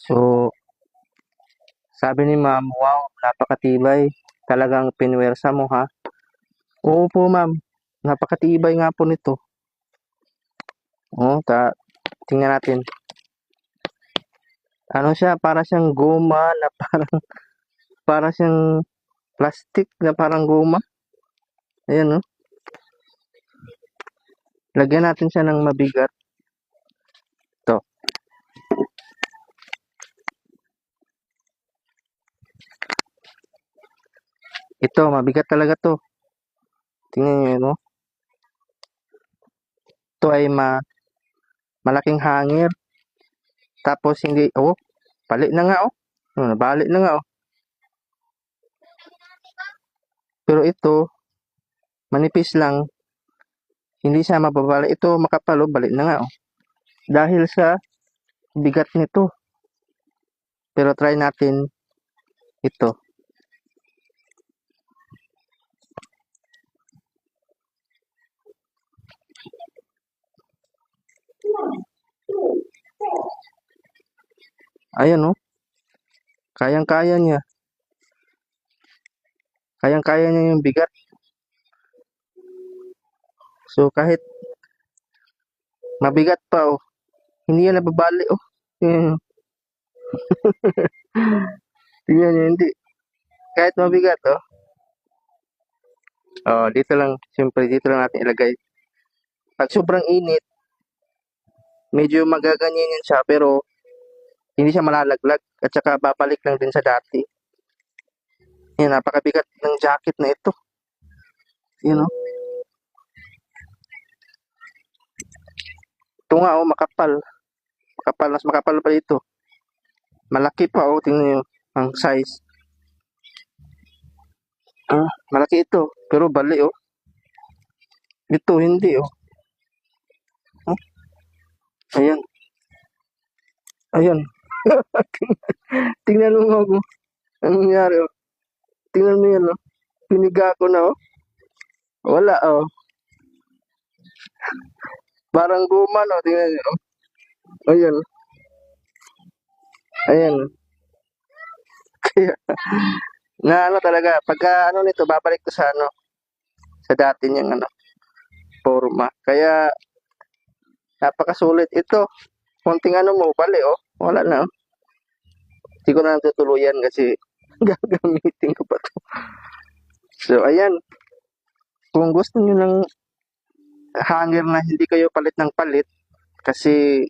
So, sabi ni ma'am, wow, napakatibay. Talagang pinwersa mo ha. Oo po ma'am, napakatibay nga po nito. Oh, tingnan natin. Ano siya, para siyang goma na para siyang plastic na parang goma. Ayan no. Lagyan natin siya ng mabigat. To. Ito, mabigat talaga to. Tingnan niyo no. Ito ay malaking hangir. Tapos hindi, balik na nga nabalik na nga Pero ito, manipis lang. Hindi siya mababalik. Ito makapal balik na nga Dahil sa bigat nito. Pero try natin ito. Ayan Kayang-kaya niya. Kayang-kaya niya yung bigat. So kahit mabigat pa hindi yan nababali Tingnan niyo, hindi. Kahit mabigat dito lang, siyempre dito lang natin ilagay. Pag sobrang init, medyo magaganyan yan siya, pero hindi siya malalaglag at saka babalik lang din sa dati. Yan, napakabigat ng jacket na ito. You know? Ito nga makapal. Mas makapal pa ito. Malaki pa tingnan niyo ang size. Malaki ito, pero bali Ito hindi Ayan. Ayan. Tingnan mo ako. Anong nangyari Tingnan mo yan Piniga ko na Wala Parang guma tingnan niyo Ayan. Ayan. Kaya, na talaga, pagka nito, babalik ko sa sa dati niyang forma. Kaya, napakasulit ito. Konting mo, bali wala na Hindi ko na tutuluyan kasi gagamitin ko pa to. So, ayan. Kung gusto niyo ng hanger na hindi kayo palit ng palit, kasi